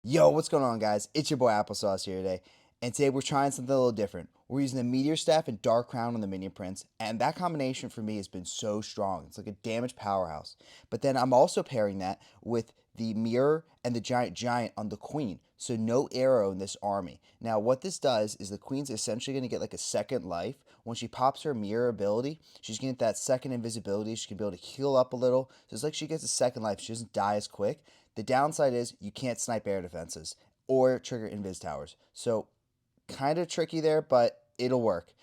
Yo, what's going on, guys? It's your boy Applesauce here today, and today we're trying something a little different. We're using the Meteor Staff and Dark Crown on the Minion Prince, and that combination for me has been so strong. It's like a damage powerhouse. But then I'm also pairing that with the Mirror and the Giant on the Queen, so no arrow in this army. Now, what this does is the Queen's essentially going to get like a second life. When she pops her Mirror ability, she's going to get that second invisibility. She can be able to heal up a little. So it's like she gets a second life. She doesn't die as quick. The downside is you can't snipe air defenses or trigger invis towers. So kind of tricky there, but it'll work.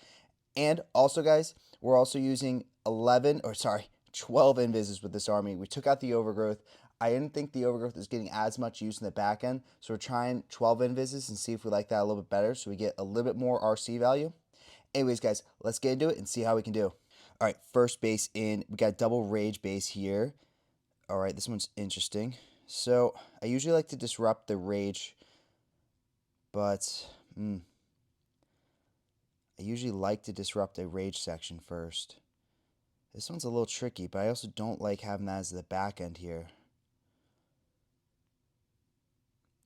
And also, guys, we're also using 12 invises with this army. We took out the overgrowth. I didn't think the overgrowth is getting as much use in the back end, so we're trying 12 invises and see if we like that a little bit better so we get a little bit more RC value. Anyways, guys, let's get into it and see how we can do. All right, first base in. We got double rage base here. All right, this one's interesting. So I usually like to disrupt the rage, but I usually like to disrupt a rage section first. This one's a little tricky, but I also don't like having that as the back end here.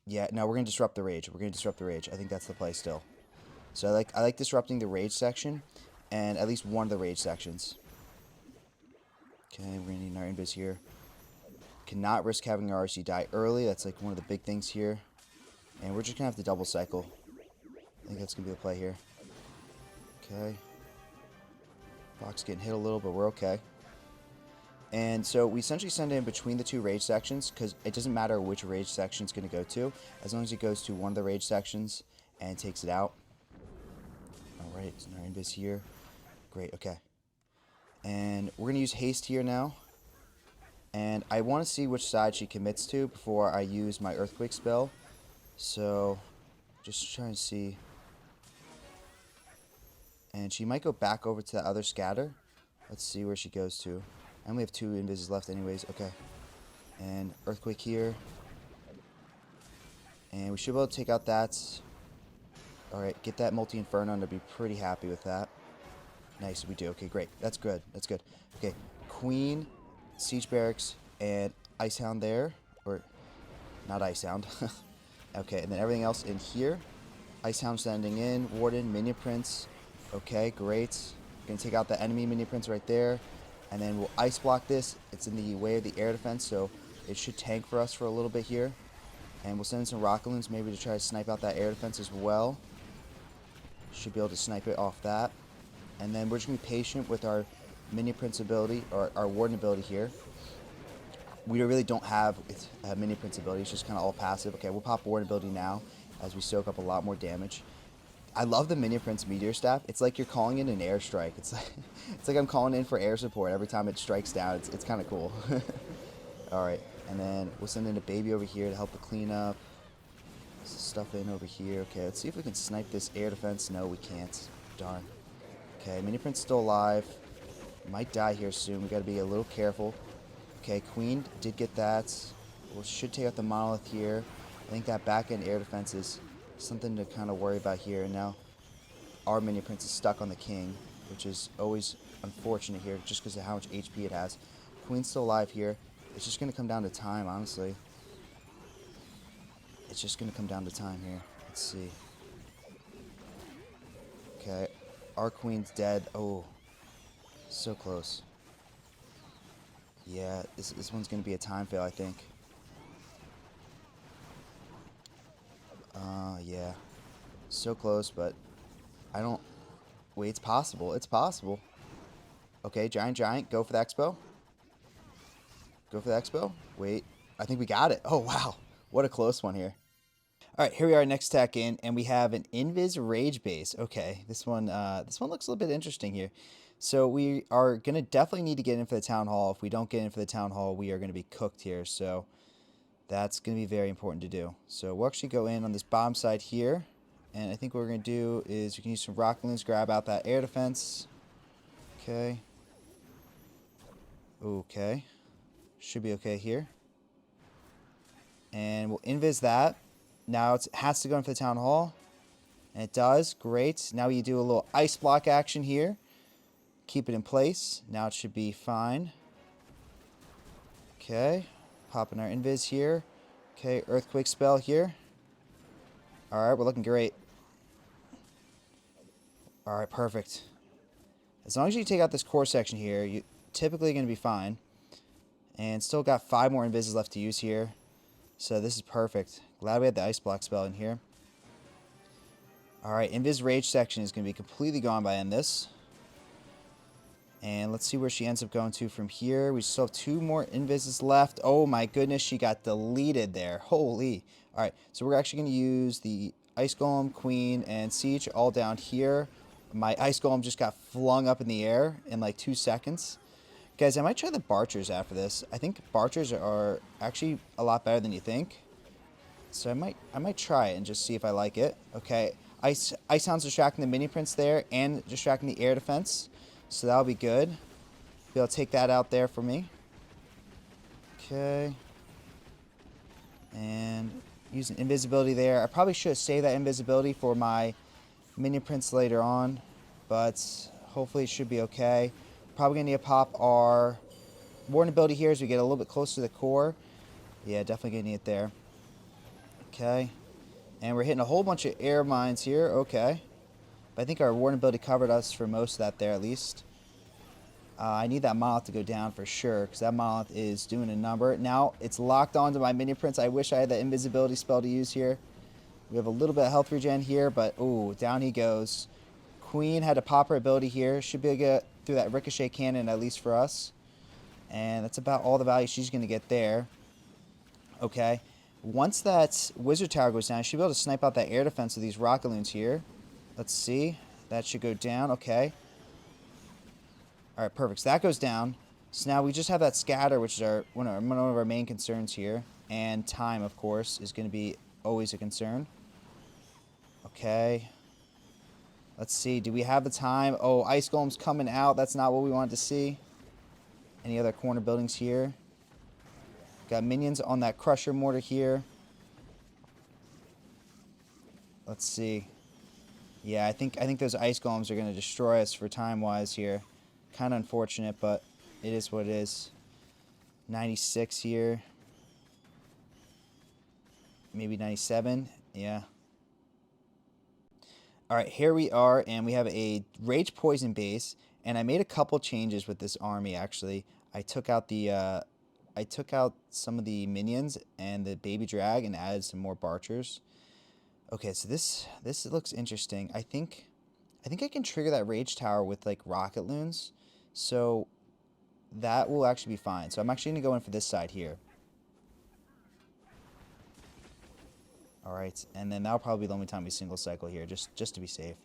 Yeah, no, we're gonna disrupt the rage. We're gonna disrupt the rage. I think that's the play still. So I like disrupting the rage section, and at least one of the rage sections. Okay, we're gonna need our invis here. Cannot risk having our RC die early. That's like one of the big things here. And we're just gonna have to double cycle. I think that's gonna be the play here. Okay. Box getting hit a little, but we're okay. And so we essentially send it in between the two rage sections because it doesn't matter which rage section it's going to go to, as long as it goes to one of the rage sections and takes it out. Alright, so our invis here. Great, okay. And we're going to use haste here now. And I want to see which side she commits to before I use my earthquake spell. So, just trying to see. And she might go back over to the other scatter. Let's see where she goes to. I only have 2 invises left anyways. Okay. And earthquake here. And we should be able to take out that. Alright, get that multi-inferno and I'll be pretty happy with that. Nice, we do. Okay, great. That's good. That's good. Okay, Queen, Siege Barracks, and Icehound there. Or, not Icehound. Okay, and then everything else in here. Icehound sending in. Warden, Minion Prince. Okay, great. Gonna take out the enemy Minion Prince right there. And then we'll ice block this. It's in the way of the air defense, so it should tank for us for a little bit here. And we'll send in some rocket loons maybe to try to snipe out that air defense as well. Should be able to snipe it off that. And then we're just going to be patient with our Minion Prince ability, or our Warden ability here. We really don't have a Minion Prince ability. It's just kind of all passive. Okay, we'll pop Warden ability now as we soak up a lot more damage. I love the Minion Prince Meteor Staff. It's like you're calling in an airstrike. It's like I'm calling in for air support every time it strikes down. It's kind of cool. Alright, and then we'll send in a baby over here to help the cleanup. Stuff in over here. Okay, let's see if we can snipe this air defense. No, we can't. Darn. Okay, Mini Prince still alive. Might die here soon. We gotta be a little careful. Okay, Queen did get that. We should take out the monolith here. I think that back end air defense is something to kind of worry about here. And now our Mini Prince is stuck on the king, which is always unfortunate here just because of how much HP it has. Queen's still alive here. It's just gonna come down to time, honestly. It's just going to come down to time here. Let's see. Okay. Our queen's dead. Oh. So close. Yeah, this one's going to be a time fail, I think. Yeah. So close, but I don't... Wait, it's possible. It's possible. Okay, Giant. Go for the expo. Go for the expo. Wait. I think we got it. Oh, wow. What a close one here. All right, here we are next tech in, and we have an Invis Rage base. Okay, this one looks a little bit interesting here. So we are going to definitely need to get in for the Town Hall. If we don't get in for the Town Hall, we are going to be cooked here. So that's going to be very important to do. So we'll actually go in on this bomb side here. And I think what we're going to do is we can use some rocket loons, grab out that air defense. Okay. Okay. Should be okay here. And we'll invis that. Now it has to go in for the Town Hall. And it does. Great. Now you do a little ice block action here. Keep it in place. Now it should be fine. Okay. Popping our invis here. Okay. Earthquake spell here. Alright, we're looking great. Alright, perfect. As long as you take out this core section here, you're typically going to be fine. And still got 5 more invises left to use here. So this is perfect. Glad we had the ice block spell in here. Alright, Invis Rage section is going to be completely gone by end this. And let's see where she ends up going to from here. We still have 2 more invises left. Oh my goodness, she got deleted there. Holy. Alright, so we're actually going to use the Ice Golem, Queen, and Siege all down here. My Ice Golem just got flung up in the air in like 2 seconds. Guys, I might try the Barchers after this. I think Barchers are actually a lot better than you think. So I might try it and just see if I like it. Okay, Ice Hound's distracting the Mini Prince there and distracting the air defense. So that'll be good. Be able to take that out there for me. Okay. And using invisibility there. I probably should have saved that invisibility for my Minion Prince later on. But hopefully it should be okay. Probably going to need to pop our Warden ability here as we get a little bit closer to the core. Yeah, definitely going to need it there. Okay. And we're hitting a whole bunch of air mines here. Okay. But I think our Warden ability covered us for most of that there at least. I need that Monolith to go down for sure, because that Monolith is doing a number. Now, it's locked onto my Minion Prince. I wish I had the invisibility spell to use here. We have a little bit of health regen here, but, ooh, down he goes. Queen had to pop her ability here. Should be able to get through that Ricochet Cannon, at least for us. And that's about all the value she's going to get there. Okay. Once that Wizard Tower goes down, I should be able to snipe out that air defense of these Rocket Loons here. Let's see. That should go down. Okay. Alright, perfect. So that goes down. So now we just have that scatter, which is one of our main concerns here. And time, of course, is going to be always a concern. Okay. Let's see. Do we have the time? Oh, Ice Golem's coming out. That's not what we wanted to see. Any other corner buildings here? Got minions on that Crusher Mortar here. Let's see. Yeah, I think those Ice Golems are going to destroy us for time-wise here. Kind of unfortunate, but it is what it is. 96 here. Maybe 97. Yeah. Alright, here we are, and we have a Rage Poison base. And I made a couple changes with this army, actually. I took out some of the minions and the baby drag and added some more Barchers. Okay, so this looks interesting. I think I can trigger that Rage Tower with like Rocket Loons. So that will actually be fine. So I'm actually going to go in for this side here. Alright, and then that'll probably be the only time we single cycle here, just to be safe.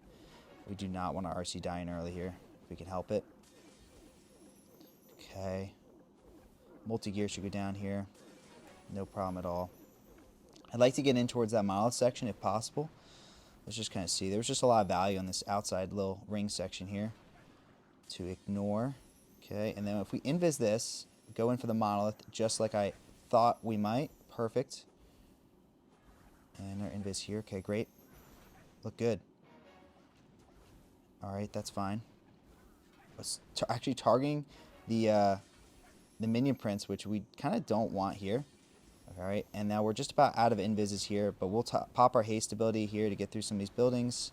We do not want our RC dying early here, if we can help it. Okay. Multi-gear should go down here. No problem at all. I'd like to get in towards that Monolith section if possible. Let's just kind of see. There's just a lot of value on this outside little ring section here to ignore. Okay, and then if we invis this, go in for the Monolith just like I thought we might. Perfect. And our invis here. Okay, great. Look good. Alright, that's fine. Actually targeting the Minion Prince, which we kind of don't want here. Alright, and now we're just about out of invises here, but we'll pop our haste ability here to get through some of these buildings.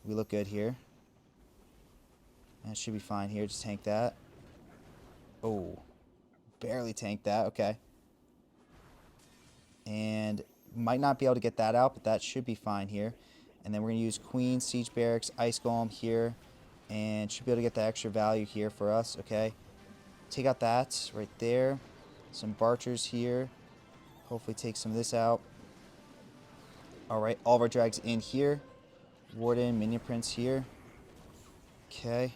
We look good here. That should be fine here. Just tank that. Oh, barely tanked that. Okay. And might not be able to get that out, but that should be fine here. And then we're going to use Queen, Siege Barracks, Ice Golem here. And should be able to get the extra value here for us. Okay. Take out that right there. Some Barchers here. Hopefully take some of this out. Alright, all of our drags in here. Warden, Minion Prince here. Okay.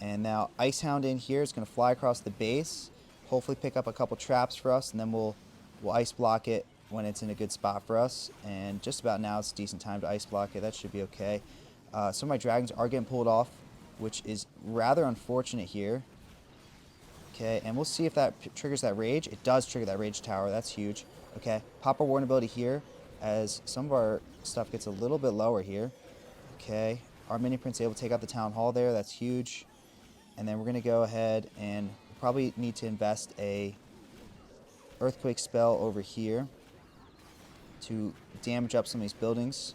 And now Ice Hound in here is going to fly across the base. Hopefully pick up a couple traps for us, and then we'll ice block it when it's in a good spot for us. And just about now it's a decent time to ice block it. That should be okay. Some of my dragons are getting pulled off, which is rather unfortunate here. Okay, and we'll see if that triggers that rage. It does trigger that rage tower. That's huge. Okay, pop our warden ability here as some of our stuff gets a little bit lower here. Okay, our Minion Prince able to take out the town hall there. That's huge. And then we're going to go ahead and probably need to invest a earthquake spell over here to damage up some of these buildings.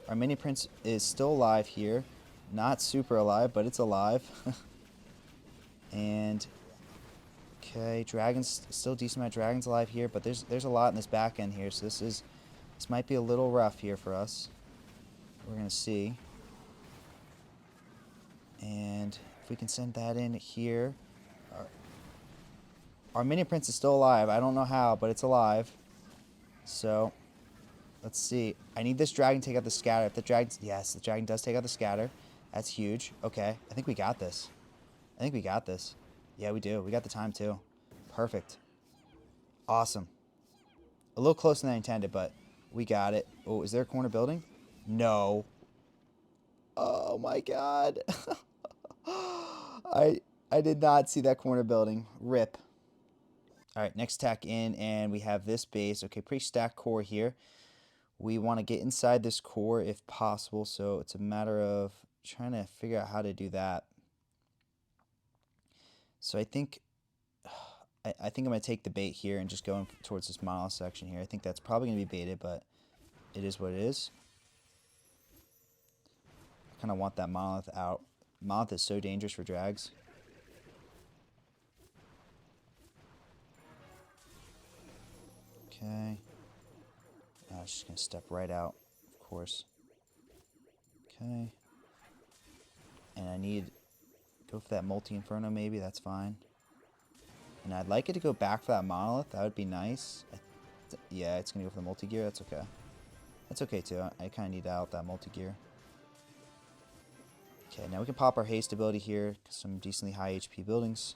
Our mini prince is still alive here. Not super alive, but it's alive. And okay, dragons, still decent amount of dragons alive here, but there's a lot in this back end here, so this might be a little rough here for us. We're gonna see. And if we can send that in here, our mini prince is still alive. I don't know how, but it's alive. So let's see. I need this dragon to take out the scatter. If the dragon, yes, the dragon does take out the scatter. That's huge. Okay, I think we got this. I think we got this. Yeah, we do. We got the time too. Perfect. Awesome. A little closer than I intended, but we got it. Oh, is there a corner building? No. Oh my god. I did not see that corner building. Rip. All right, next tack in, and we have this base. Okay, pretty stacked core here. We want to get inside this core if possible, so it's a matter of trying to figure out how to do that. So I think I'm going to take the bait here and just go in towards this monolith section here. I think that's probably going to be baited, but it is what it is. I kind of want that monolith out. Monolith is so dangerous for drags. Okay. I was just going to step right out, of course. Okay. And I need... go for that multi-inferno maybe, that's fine. And I'd like it to go back for that monolith, that would be nice. Yeah, it's going to go for the multi-gear, that's okay. That's okay too, I kind of need out that multi-gear. Okay, now we can pop our haste ability here, some decently high HP buildings.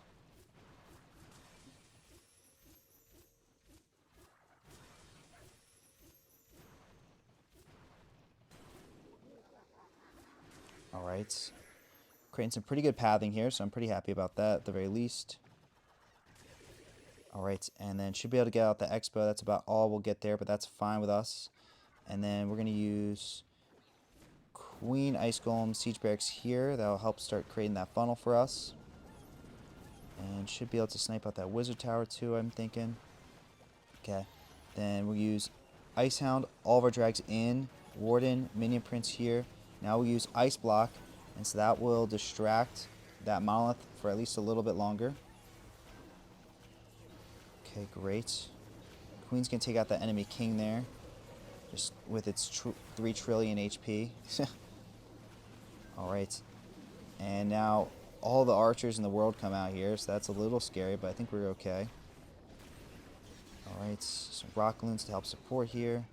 Alright. Creating some pretty good pathing here, so I'm pretty happy about that at the very least. Alright, and then should be able to get out the expo. That's about all we'll get there, but that's fine with us. And then we're going to use Queen Ice Golem Siege Barracks here. That'll help start creating that funnel for us. And should be able to snipe out that Wizard Tower too, I'm thinking. Okay. Then we'll use Ice Hound, all of our drags in. Warden, Minion Prince here. Now we'll use Ice Block, and so that will distract that monolith for at least a little bit longer. Okay, great. Queen's going to take out that enemy king there, just with its 3 trillion HP. Alright. And now all the archers in the world come out here, so that's a little scary, but I think we're okay. Alright, some rock loons to help support here.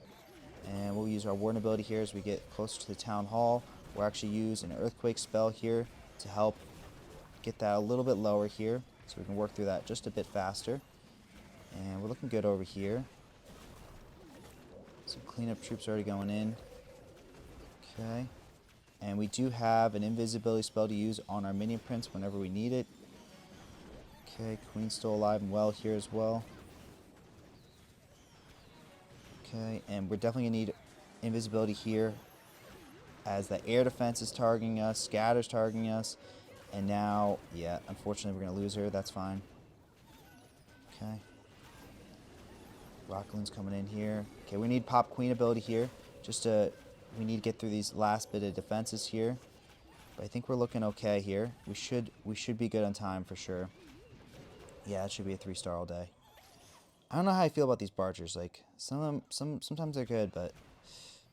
And we'll use our warden ability here as we get closer to the town hall. We'll actually use an earthquake spell here to help get that a little bit lower here, so we can work through that just a bit faster. And we're looking good over here. Some cleanup troops already going in. Okay. And we do have an invisibility spell to use on our minion prince whenever we need it. Okay, Queen's still alive and well here as well. Okay, and we're definitely going to need invisibility here as the air defense is targeting us, scatter's targeting us, and now, yeah, unfortunately we're going to lose her. That's fine. Okay. Rockloon's coming in here. Okay, we need pop Queen ability here. We need to get through these last bit of defenses here. But I think we're looking okay here. We should be good on time for sure. Yeah, it should be a 3-star all day. I don't know how I feel about these bargers. Like some of them, sometimes they're good, but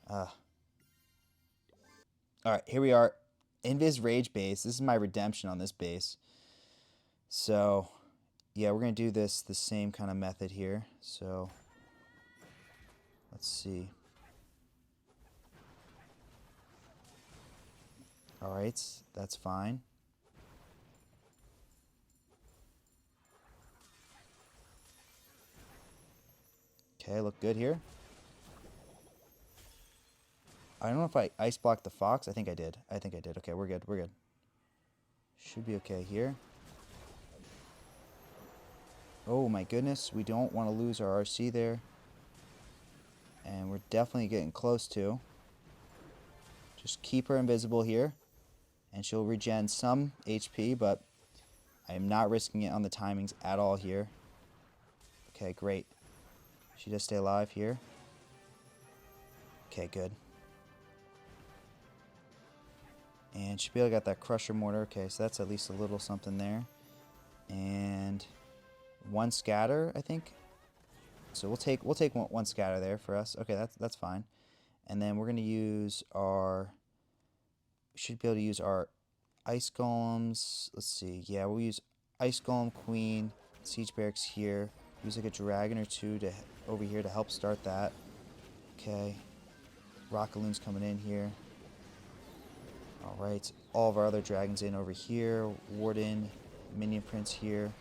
all right, here we are. Invis Rage base. This is my redemption on this base. So, yeah, we're gonna do this the same kind of method here. So, let's see. All right, that's fine. Okay, look good here. I don't know if I ice blocked the fox. I think I did. Okay, we're good. We're good. Should be okay here. Oh my goodness, we don't want to lose our RC there. And we're definitely getting close to. Just keep her invisible here. And she'll regen some HP, but I am not risking it on the timings at all here. Okay, great. She does stay alive here. Okay, good. And should be able to get that Crusher Mortar. Okay, so that's at least a little something there. And one scatter, I think. So we'll take one scatter there for us. Okay, that's fine. And then we're gonna use our. Should be able to use our ice golems. Let's see. Yeah, we'll use ice golem, queen, siege barracks here. Use like a dragon or two to over here to help start that. Okay. Rockaloon's coming in here. All right. All of our other dragons in over here. Warden, minion prince here.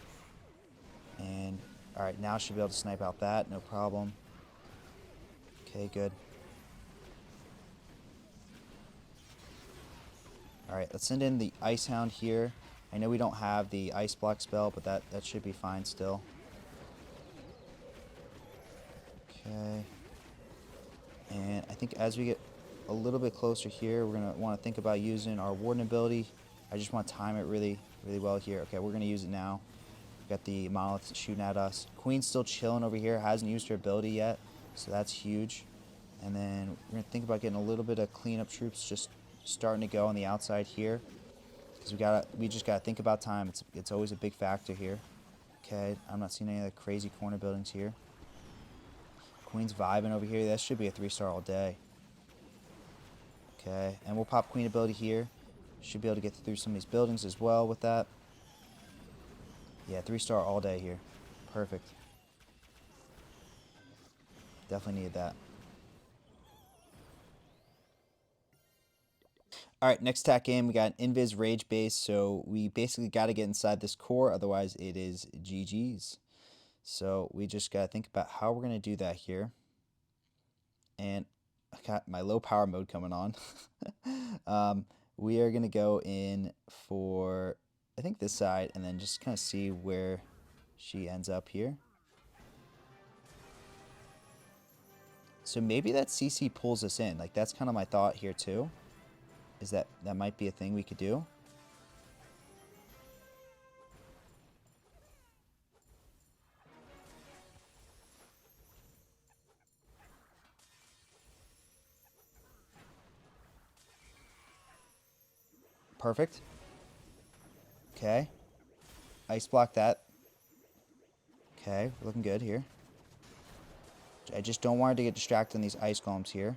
And all right, now should be able to snipe out that. No problem. Okay, good. Alright, let's send in the Ice Hound here. I know we don't have the Ice Block spell, but that should be fine still. Okay. And I think as we get a little bit closer here, we're going to want to think about using our Warden ability. I just want to time it really well here. Okay, we're going to use it now. We've got the Monolith shooting at us. Queen's still chilling over here, hasn't used her ability yet, so that's huge. And then we're going to think about getting a little bit of cleanup troops just starting to go on the outside here. Because we just gotta think about time. It's always a big factor here. Okay, I'm not seeing any of the crazy corner buildings here. Queen's vibing over here. That should be a 3-star all day. Okay, and we'll pop Queen ability here. Should be able to get through some of these buildings as well with that. Yeah, 3-star all day here. Perfect. Definitely needed that. Alright, next attack game, we got Invis Rage Base, so we basically got to get inside this core, otherwise it is GG's. So we just got to think about how we're going to do that here. And I got my low power mode coming on. We are going to go in for, I think, this side, and then just kind of see where she ends up here. So maybe that CC pulls us in. Like, that's kind of my thought here, too. Is that might be a thing we could do. Perfect. Okay. Ice block that. Okay, we're looking good here. I just don't want her to get distracted on these ice golems here.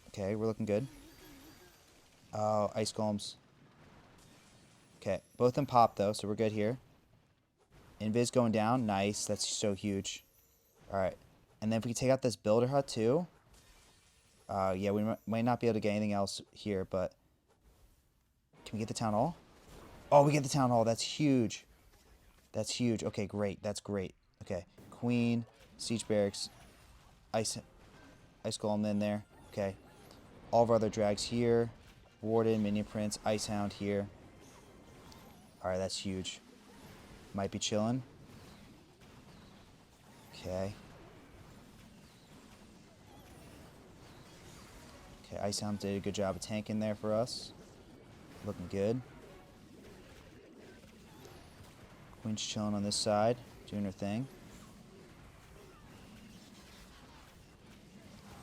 Okay, we're looking good. Oh, ice golems. Okay, both of them pop though, so we're good here. Invis going down. Nice. That's so huge. Alright. And then if we take out this builder hut too. Yeah, we might not be able to get anything else here, but... Can we get the town hall? Oh, we get the town hall. That's huge. That's huge. Okay, great. That's great. Okay. Queen, siege barracks, ice golem in there. Okay. All of our other drags here. Warden, minion prince, ice hound here. Alright, that's huge. Might be chilling. Okay. Okay, Ice Hound did a good job of tanking there for us. Looking good. Queen's chilling on this side, doing her thing.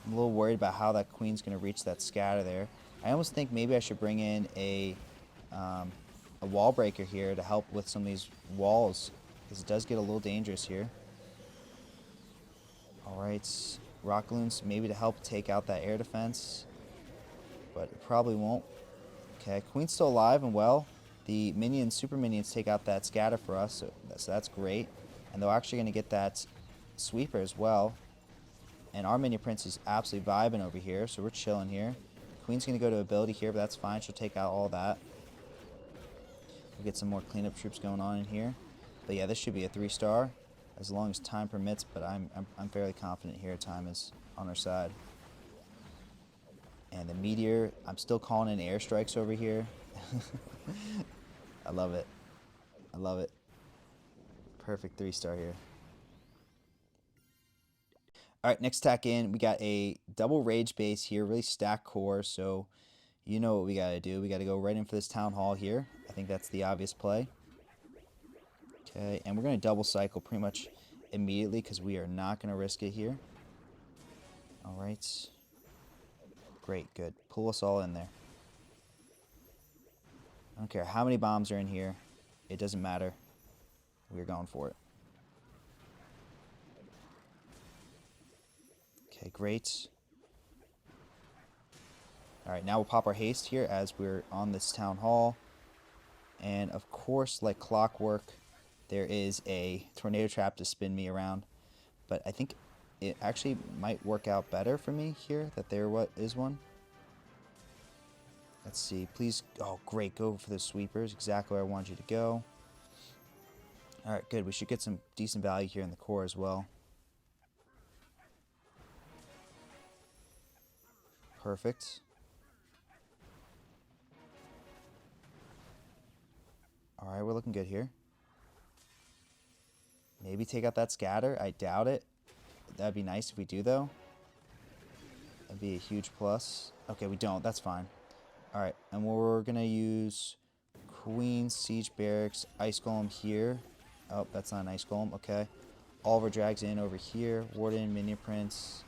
I'm a little worried about how that Queen's going to reach that scatter there. I almost think maybe I should bring in a wall breaker here to help with some of these walls, because it does get a little dangerous here. Alright, Rockaloons maybe to help take out that air defense, but it probably won't. Okay, Queen's still alive and well. The minions, super minions, take out that scatter for us, so that's great. And they're actually going to get that sweeper as well. And our minion prince is absolutely vibing over here, so we're chilling here. Queen's going to go to ability here, but that's fine. She'll take out all that. We'll get some more cleanup troops going on in here. But yeah, this should be a 3-star as long as time permits, but I'm fairly confident here time is on our side. And the meteor, I'm still calling in airstrikes over here. I love it. I love it. Perfect 3-star here. Alright, next attack in, we got a double rage base here, really stacked core, so you know what we gotta do. We gotta go right in for this town hall here. I think that's the obvious play. Okay, and we're gonna double cycle pretty much immediately because we are not going to risk it here. All right. Great, good. Pull us all in there. I don't care how many bombs are in here. It doesn't matter. We're going for it. Okay, great. All right, now we'll pop our haste here as we're on this town hall. And of course, like clockwork, there is a tornado trap to spin me around. But I think it actually might work out better for me here that there is one. Let's see. Please. Oh, great. Go for the sweepers. Exactly where I wanted you to go. All right, good. We should get some decent value here in the core as well. Perfect. All right, we're looking good here. Maybe take out that scatter. I doubt it. That'd be nice if we do, though. That'd be a huge plus. Okay, we don't. That's fine. All right, and we're going to use Queen, Siege Barracks, Ice Golem here. Oh, that's not an Ice Golem. Okay. Oliver drags in over here. Warden, Minion Prince.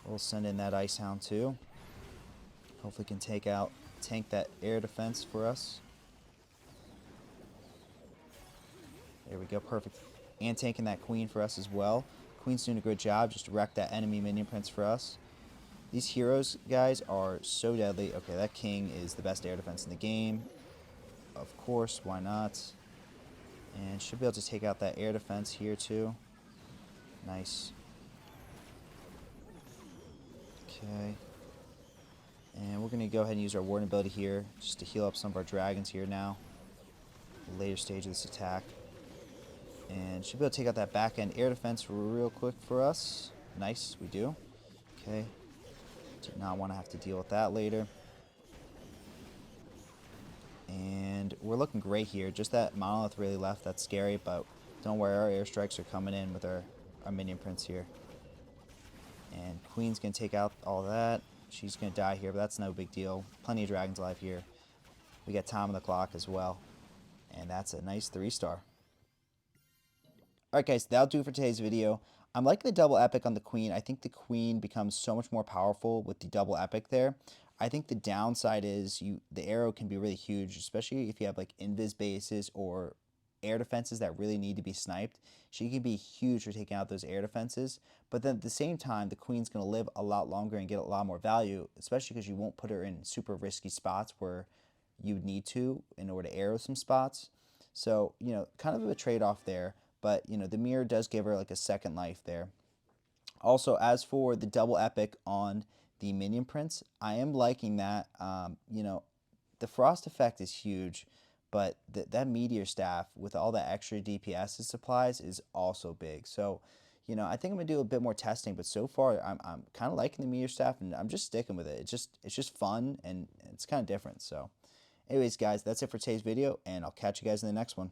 We'll send in that Ice Hound, too. Hopefully can tank that air defense for us. There we go, perfect. And tanking that Queen for us as well. Queen's doing a good job, just wreck that enemy Minion Prince for us. These heroes, guys, are so deadly. Okay, that King is the best air defense in the game. Of course, why not? And should be able to take out that air defense here, too. Nice. Okay. And we're going to go ahead and use our Warden ability here just to heal up some of our dragons here now. Later stage of this attack. And should be able to take out that back end air defense real quick for us. Nice, we do. Okay. Do not want to have to deal with that later. And we're looking great here. Just that monolith really left. That's scary, but don't worry, our airstrikes are coming in with our Minion Prince here. And Queen's going to take out all that. She's going to die here, but that's no big deal. Plenty of dragons alive here. We got time on the clock as well. And that's a nice 3-star. Alright guys, that'll do it for today's video. I'm liking the double epic on the Queen. I think the Queen becomes so much more powerful with the double epic there. I think the downside is the arrow can be really huge, especially if you have like invis bases or air defenses that really need to be sniped. She can be huge for taking out those air defenses. But then at the same time, the Queen's going to live a lot longer and get a lot more value, especially because you won't put her in super risky spots where you need to in order to arrow some spots. So, kind of a trade-off there. But, the mirror does give her like a second life there. Also, as for the double epic on the Minion Prince, I am liking that. The frost effect is huge, but that meteor staff with all that extra DPS it supplies is also big. So, I think I'm gonna do a bit more testing, but so far I'm kind of liking the meteor staff, and I'm just sticking with it. It's just fun and it's kind of different. So, anyways, guys, that's it for today's video, and I'll catch you guys in the next one.